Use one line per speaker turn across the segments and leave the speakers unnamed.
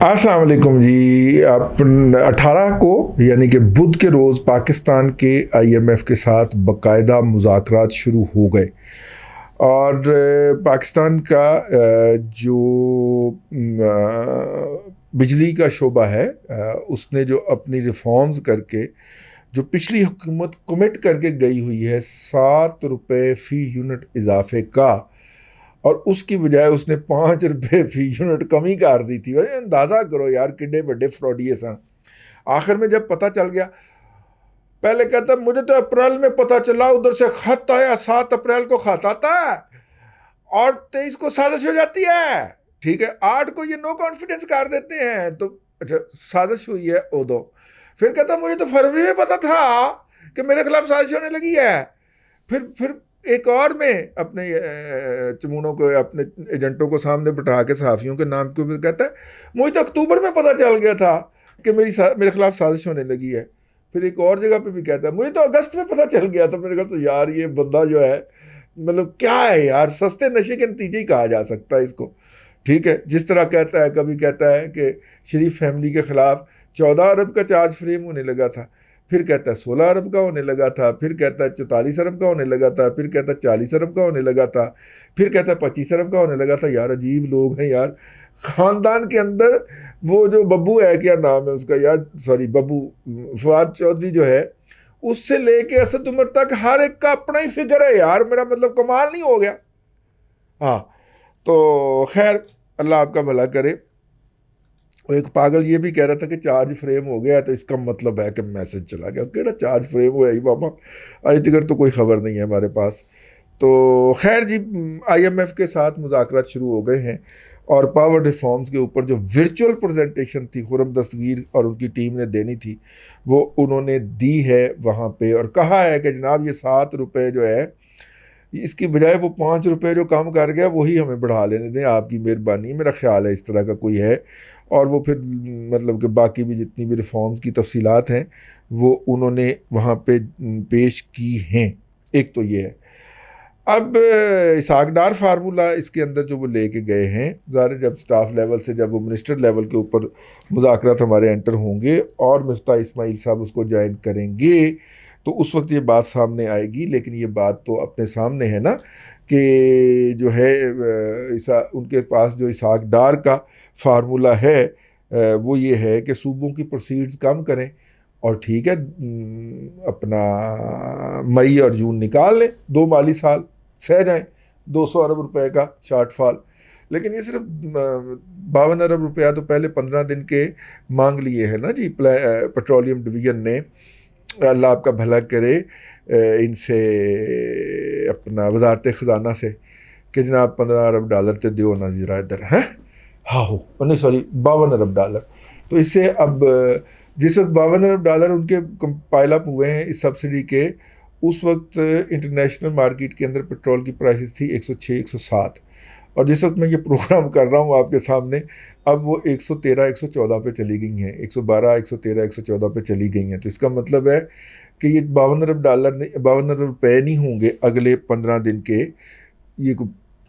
السلام علیکم جی. 18 کو یعنی کہ بدھ کے روز پاکستان کے IMF کے ساتھ باقاعدہ مذاکرات شروع ہو گئے اور پاکستان کا جو بجلی کا شعبہ ہے اس نے جو اپنی ریفارمز کر کے جو پچھلی حکومت کمٹ کر کے گئی ہوئی ہے 7 روپے فی یونٹ اضافے کا، اور اس کی بجائے اس نے 5 روپے فی یونٹ کمی کر دی تھی. اندازہ کرو یار کڈے بڑے فراڈیے سن. آخر میں جب پتہ چل گیا، پہلے کہتا مجھے تو اپریل میں پتہ چلا، ادھر سے خط آیا 7 اپریل کو خط آتا ہے اور 23 کو سازش ہو جاتی ہے. ٹھیک ہے، 8 کو یہ نو کانفیڈنس کر دیتے ہیں، تو اچھا سازش ہوئی ہے ادو. پھر کہتا مجھے تو فروری میں پتہ تھا کہ میرے خلاف سازش ہونے لگی ہے. پھر ایک اور میں اپنے چمونوں کو، اپنے ایجنٹوں کو سامنے بٹھا کے صحافیوں کے نام کے اوپر کہتا ہے مجھے تو اکتوبر میں پتہ چل گیا تھا کہ میرے خلاف سازش ہونے لگی ہے. پھر ایک اور جگہ پہ بھی کہتا ہے مجھے تو اگست میں پتہ چل گیا تھا. میرے خیال سے یار یہ بندہ جو ہے مطلب کیا ہے یار، سستے نشے کے نتیجے ہی کہا جا سکتا ہے اس کو. ٹھیک ہے، جس طرح کہتا ہے، کبھی کہتا ہے کہ شریف فیملی کے خلاف 14 ارب کا چارج فریم ہونے لگا تھا، پھر کہتا ہے 16 ارب کا ہونے لگا تھا، پھر کہتا ہے 44 ارب کا ہونے لگا تھا، پھر کہتا ہے 40 ارب کا ہونے لگا تھا، پھر کہتا ہے 25 ارب کا ہونے لگا تھا. یار عجیب لوگ ہیں یار. خاندان کے اندر وہ جو ببو ہے، کیا نام ہے اس کا یار، سوری ببو فواد چودھری جو ہے، اس سے لے کے اسد عمر تک ہر ایک کا اپنا ہی فگر ہے یار. میرا مطلب کمال نہیں ہو گیا؟ ہاں تو خیر اللہ آپ کا بھلا کرے. ایک پاگل یہ بھی کہہ رہا تھا کہ چارج فریم ہو گیا تو اس کا مطلب ہے کہ میسج چلا گیا. کیڑا چارج فریم ہوا ہی بابا، آج تک تو کوئی خبر نہیں ہے ہمارے پاس. تو خیر جی، IMF کے ساتھ مذاکرات شروع ہو گئے ہیں اور پاور ریفارمز کے اوپر جو ورچوئل پریزنٹیشن تھی خرم دستگیر اور ان کی ٹیم نے دینی تھی وہ انہوں نے دی ہے وہاں پہ، اور کہا ہے کہ جناب یہ 7 روپے جو ہے اس کی بجائے وہ 5 روپے جو کم کر گیا وہی ہمیں بڑھا لینے دیں، آپ کی مہربانی. میرا خیال ہے اس طرح کا کوئی ہے. اور وہ پھر مطلب کہ باقی بھی جتنی بھی ریفارمز کی تفصیلات ہیں وہ انہوں نے وہاں پہ پیش کی ہیں. ایک تو یہ ہے. اب اسحاق ڈار فارمولہ اس کے اندر جو وہ لے کے گئے ہیں، ظاہر جب سٹاف لیول سے، جب وہ منسٹر لیول کے اوپر مذاکرات ہمارے انٹر ہوں گے اور مفتاح اسماعیل صاحب اس کو جوائن کریں گے تو اس وقت یہ بات سامنے آئے گی. لیکن یہ بات تو اپنے سامنے ہے نا کہ جو ہے ان کے پاس جو اسحاق ڈار کا فارمولہ ہے وہ یہ ہے کہ صوبوں کی پروسیڈز کم کریں اور ٹھیک ہے اپنا مئی اور جون نکال لیں، 2 مالی سال سہ جائیں، 200 ارب روپے کا شارٹ فال. لیکن یہ صرف 52 ارب روپیہ تو پہلے 15 دن کے مانگ لیے ہیں نا جی پیٹرولیم ڈویژن نے. اللہ آپ کا بھلا کرے ان سے، اپنا وزارت خزانہ سے، کہ جناب 15 ارب ڈالر تے دیو نا ذرا ادھر ہیں. ہاں ہو نہیں سوری 52 ارب ڈالر. تو اس سے اب جس وقت 52 ارب ڈالر ان کے پائل اپ ہوئے ہیں اس سبسڈی کے، اس وقت انٹرنیشنل مارکیٹ کے اندر پیٹرول کی پرائسز تھی 106 107، اور جس وقت میں یہ پروگرام کر رہا ہوں آپ کے سامنے اب وہ 113 114 پہ چلی گئی ہیں، 112 113 114 پہ چلی گئی ہیں. تو اس کا مطلب ہے کہ یہ 52 ارب ڈالر نہیں، 52 ارب روپے نہیں ہوں گے اگلے 15 دن کے، یہ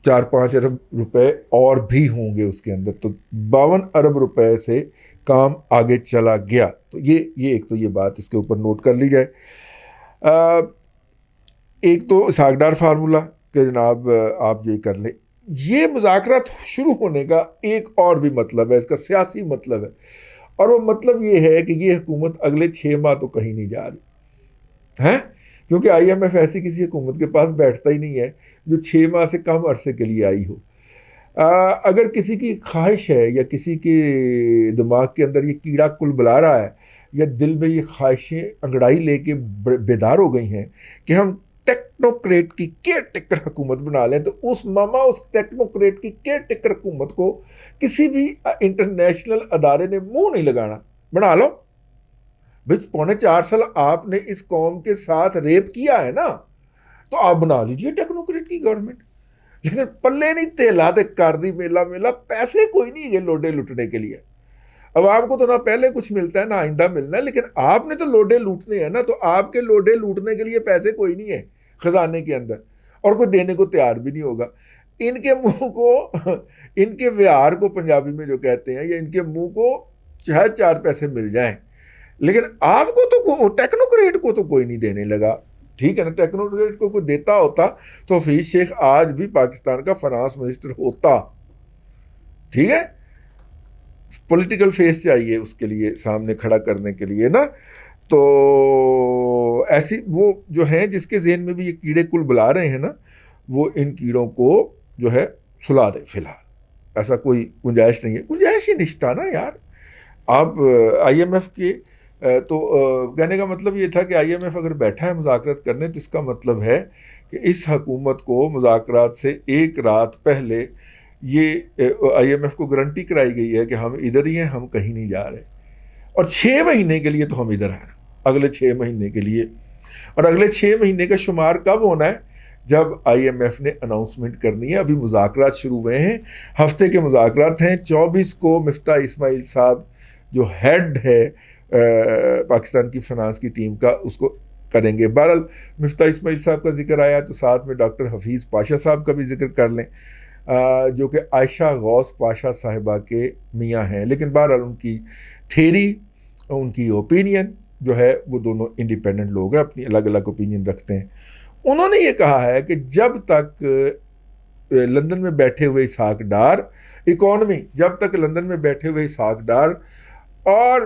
4-5 ارب روپے اور بھی ہوں گے اس کے اندر. تو 52 ارب روپے سے کام آگے چلا گیا. تو یہ ایک تو یہ بات اس کے اوپر نوٹ کر لی جائے. ایک تو اسحاق ڈار فارمولہ کہ جناب آپ یہ کر لیں. یہ مذاکرات شروع ہونے کا ایک اور بھی مطلب ہے، اس کا سیاسی مطلب ہے، اور وہ مطلب یہ ہے کہ یہ حکومت اگلے 6 ماہ تو کہیں نہیں جا رہی ہے، کیونکہ IMF ایسی کسی حکومت کے پاس بیٹھتا ہی نہیں ہے جو 6 ماہ سے کم عرصے کے لیے آئی ہو. اگر کسی کی خواہش ہے یا کسی کے دماغ کے اندر یہ کیڑا کل بلا رہا ہے یا دل میں یہ خواہشیں انگڑائی لے کے بیدار ہو گئی ہیں کہ ہم ٹیکنوکریٹ کی کیئر ٹیکر حکومت بنا لیں، تو اس ٹیکنوکریٹ کی کیئر ٹیکر حکومت کو کسی بھی انٹرنیشنل ادارے نے منہ نہیں لگانا. بنا لو بھائی، 4.25 سال آپ نے اس قوم کے ساتھ ریپ کیا ہے نا، تو آپ بنا لیجیے ٹیکنوکریٹ کی گورنمنٹ. لیکن پلے نہیں تیلا تے کر دی میلا، پیسے کوئی نہیں ہے لوڈے لوٹنے کے لیے. عوام کو تو نہ پہلے کچھ ملتا ہے نہ آئندہ ملنا ہے، لیکن آپ نے تو لوڈے لوٹنے ہیں نا، تو آپ کے لوڈے لوٹنے کے لیے پیسے کوئی نہیں ہے خزانے کے اندر، اور کوئی دینے کو تیار بھی نہیں ہوگا. ان کے منہ کو ان کے ویار کو پنجابی میں جو کہتے ہیں، یا ان کے منہ کو چاہے 4 پیسے مل جائیں، لیکن آپ کو تو ٹیکنوکریٹ کو تو کوئی نہیں دینے لگا. ٹھیک ہے نا، ٹیکنوکریٹ کو کوئی دیتا ہوتا تو حفیظ شیخ آج بھی پاکستان کا فنانس منسٹر ہوتا. ٹھیک ہے، پولیٹیکل فیس چاہیے اس کے لیے سامنے کھڑا کرنے کے لیے نا. تو ایسی وہ جو ہیں جس کے ذہن میں بھی یہ کیڑے کل بلا رہے ہیں نا، وہ ان کیڑوں کو جو ہے سلا دے. فی الحال ایسا کوئی گنجائش نہیں ہے، گنجائش ہی نشتا نا یار. آپ آئی ایم ایف کے تو کہنے کا مطلب یہ تھا کہ آئی ایم ایف اگر بیٹھا ہے مذاکرات کرنے تو اس کا مطلب ہے کہ اس حکومت کو مذاکرات سے ایک رات پہلے یہ آئی ایم ایف کو گارنٹی کرائی گئی ہے کہ ہم ادھر ہی ہیں، ہم کہیں نہیں جا رہے، اور 6 مہینے کے لیے تو ہم ادھر ہیں، اگلے 6 مہینے کے لیے. اور اگلے 6 مہینے کا شمار کب ہونا ہے؟ جب آئی ایم ایف نے اناؤنسمنٹ کرنی ہے. ابھی مذاکرات شروع ہوئے ہیں، ہفتے کے مذاکرات ہیں. 24 کو مفتاح اسماعیل صاحب جو ہیڈ ہے پاکستان کی فنانس کی ٹیم کا، اس کو کریں گے. بہرحال مفتاح اسماعیل صاحب کا ذکر آیا تو ساتھ میں ڈاکٹر حفیظ پاشا صاحب کا بھی ذکر کر لیں، جو کہ عائشہ غوث پاشا صاحبہ کے میاں ہیں. لیکن بہرحال ان کی تھیری، ان کی اوپینین جو ہے، وہ دونوں انڈیپینڈنٹ لوگ ہیں، اپنی الگ الگ اوپینین رکھتے ہیں. انہوں نے یہ کہا ہے کہ جب تک لندن میں بیٹھے ہوئے اسحاق ڈار اکانومی، جب تک لندن میں بیٹھے ہوئے اسحاق ڈار اور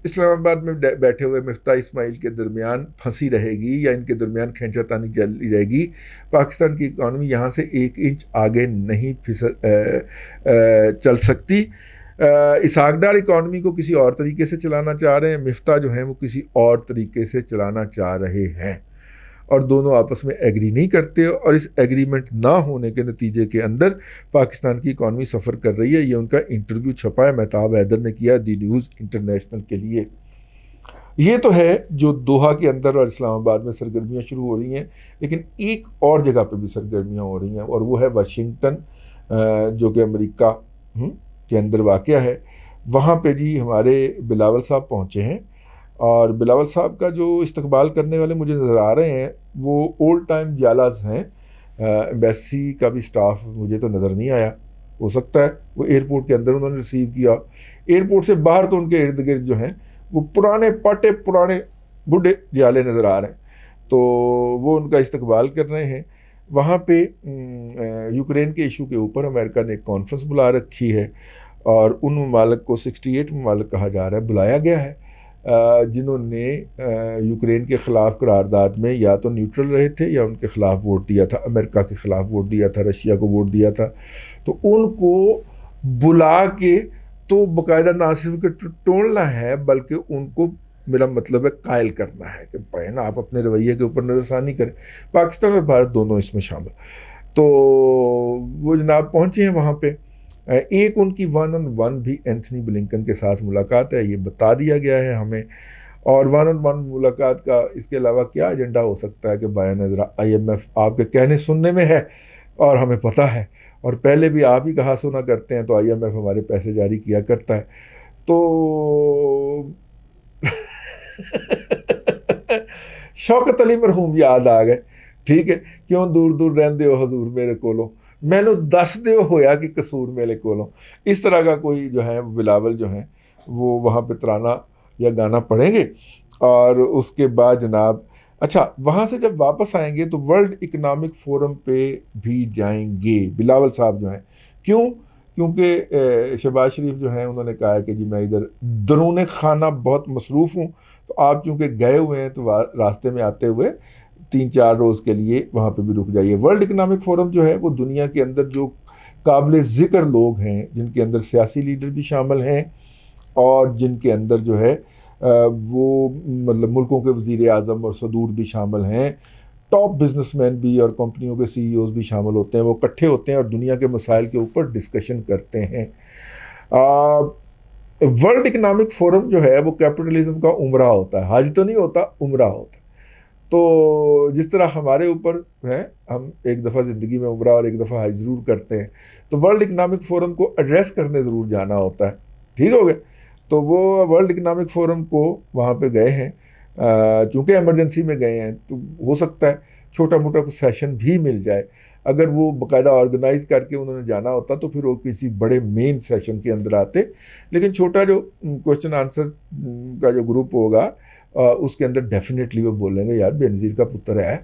اسلام آباد میں بیٹھے ہوئے مفتاح اسماعیل کے درمیان پھنسی رہے گی یا ان کے درمیان کھینچا تانی جاری رہے گی، پاکستان کی اکانومی یہاں سے 1 انچ آگے نہیں چل سکتی. اسحاق ڈار اکانومی کو کسی اور طریقے سے چلانا چاہ رہے ہیں، مفتاح جو ہیں وہ کسی اور طریقے سے چلانا چاہ رہے ہیں، اور دونوں آپس میں ایگری نہیں کرتے. اور اس ایگریمنٹ نہ ہونے کے نتیجے کے اندر پاکستان کی اکانومی سفر کر رہی ہے. یہ ان کا انٹرویو چھپا ہے، مہتاب حیدر نے کیا دی نیوز انٹرنیشنل کے لیے. یہ تو ہے جو دوحہ کے اندر اور اسلام آباد میں سرگرمیاں شروع ہو رہی ہیں. لیکن ایک اور جگہ پہ بھی سرگرمیاں ہو رہی ہیں، اور وہ ہے واشنگٹن، جو کہ امریکہ کے اندر واقع ہے. وہاں پہ جی ہمارے بلاول صاحب پہنچے ہیں، اور بلاول صاحب کا جو استقبال کرنے والے مجھے نظر آ رہے ہیں وہ اولڈ ٹائم جالاز ہیں. ایمبیسی کا بھی سٹاف مجھے تو نظر نہیں آیا، ہو سکتا ہے وہ ایئرپورٹ کے اندر انہوں نے ریسیو کیا. ایئرپورٹ سے باہر تو ان کے ارد گرد جو ہیں وہ پرانے پاٹے پرانے بڈھے جالے نظر آ رہے ہیں، تو وہ ان کا استقبال کر رہے ہیں. وہاں پہ یوکرین کے ایشو کے اوپر امریکہ نے ایک کانفرنس بلا رکھی ہے، اور ان ممالک کو 68 ممالک کہا جا رہا ہے بلایا گیا ہے جنہوں نے یوکرین کے خلاف قرارداد میں یا تو نیوٹرل رہے تھے یا ان کے خلاف ووٹ دیا تھا، امریکہ کے خلاف ووٹ دیا تھا، رشیا کو ووٹ دیا تھا. تو ان کو بلا کے تو باقاعدہ نہ صرف کہ ٹولنا ہے، بلکہ ان کو میرا مطلب ہے قائل کرنا ہے کہ بہن آپ اپنے رویے کے اوپر نظر ثانی کریں. پاکستان اور بھارت دونوں اس میں شامل. تو وہ جناب پہنچے ہیں وہاں پہ. ایک ان کی 1-on-1 بھی اینتھنی بلنکن کے ساتھ ملاقات ہے، یہ بتا دیا گیا ہے ہمیں. اور 1-on-1 ملاقات کا اس کے علاوہ کیا ایجنڈا ہو سکتا ہے کہ بایا نظر آئی ایم ایف آپ کے کہنے سننے میں ہے، اور ہمیں پتہ ہے، اور پہلے بھی آپ ہی کہا سنا کرتے ہیں، تو آئی ایم ایف ہمارے پیسے جاری کیا کرتا ہے. تو شوکت علی مرحوم یاد آ گئے. ٹھیک ہے، کیوں دور دور رہندے ہو حضور میرے کولوں، مینوں دس دیو ہویا کہ قصور میرے کولوں. اس طرح کا کوئی جو ہے بلاول جو ہیں وہ وہاں پہ ترانہ یا گانا پڑھیں گے. اور اس کے بعد جناب اچھا وہاں سے جب واپس آئیں گے تو ورلڈ اکنامک فورم پہ بھی جائیں گے بلاول صاحب جو ہیں. کیونکہ شہباز شریف جو ہیں انہوں نے کہا ہے کہ جی میں ادھر درون خانہ بہت مصروف ہوں، تو آپ چونکہ گئے ہوئے ہیں تو راستے میں آتے ہوئے 3-4 روز کے لیے وہاں پہ بھی رک جائیے. ورلڈ اکنامک فورم جو ہے وہ دنیا کے اندر جو قابل ذکر لوگ ہیں، جن کے اندر سیاسی لیڈر بھی شامل ہیں، اور جن کے اندر جو ہے وہ مطلب ملکوں کے وزیر اعظم اور صدور بھی شامل ہیں، ٹاپ بزنس مین بھی اور کمپنیوں کے سی ای اوز بھی شامل ہوتے ہیں. وہ اکٹھے ہوتے ہیں اور دنیا کے مسائل کے اوپر ڈسکشن کرتے ہیں. ورلڈ اکنامک فورم جو ہے وہ کیپٹلزم کا عمرہ ہوتا ہے، حج تو نہیں ہوتا، عمرہ ہوتا ہے. تو جس طرح ہمارے اوپر ہے، ہم ایک دفعہ زندگی میں عمرہ اور ایک دفعہ حج ضرور کرتے ہیں، تو ورلڈ اکنامک فورم کو ایڈریس کرنے ضرور جانا ہوتا ہے. ٹھیک ہو گیا. تو وہ ورلڈ اکنامک فورم کو وہاں پہ گئے ہیں. چونکہ ایمرجنسی میں گئے ہیں تو ہو سکتا ہے چھوٹا موٹا کوئی سیشن بھی مل جائے. اگر وہ باقاعدہ آرگنائز کر کے انہوں نے جانا ہوتا تو پھر وہ کسی بڑے مین سیشن کے اندر آتے. لیکن چھوٹا جو کوشچن آنسر کا جو گروپ ہوگا اس کے اندر ڈیفینیٹلی وہ بولیں گے یار بے نظیر کا پتر ہے,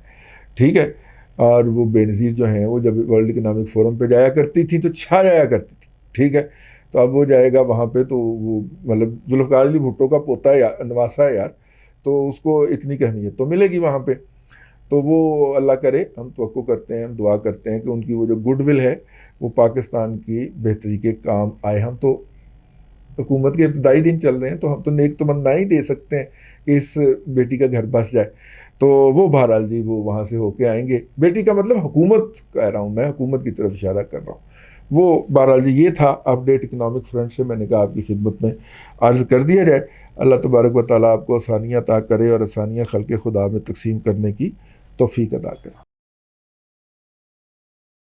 ٹھیک ہے. اور وہ بے نظیر جو ہیں وہ جب ورلڈ اکنامک فورم پہ جایا کرتی تھی تو چھا جایا کرتی تھی, ٹھیک ہے. تو اب وہ جائے گا وہاں پہ تو وہ مطلب ذوالفقار علی بھٹو کا پوتا ہے یار, نواسا ہے یار, تو اس کو اتنی اہمیت تو ملے گی وہاں پہ. تو وہ اللہ کرے, ہم توقع کرتے ہیں, ہم دعا کرتے ہیں کہ ان کی وہ جو گڈ ول ہے وہ پاکستان کی بہتری کے کام آئے. ہم تو حکومت کے ابتدائی دن چل رہے ہیں تو ہم تو نیک تمنائیں دے سکتے ہیں کہ اس بیٹی کا گھر بس جائے. تو وہ بہرحال جی وہ وہاں سے ہو کے آئیں گے. بیٹی کا مطلب حکومت کہہ رہا ہوں میں, حکومت کی طرف اشارہ کر رہا ہوں. وہ بہرحال جی یہ تھا اپڈیٹ اکنامک فرنٹ سے, میں نے کہا آپ کی خدمت میں عرض کر دیا جائے. اللہ تبارک و تعالیٰ آپ کو آسانیاں عطا کرے اور آسانیاں خلق خدا میں تقسیم کرنے کی توفیق عطا کرے.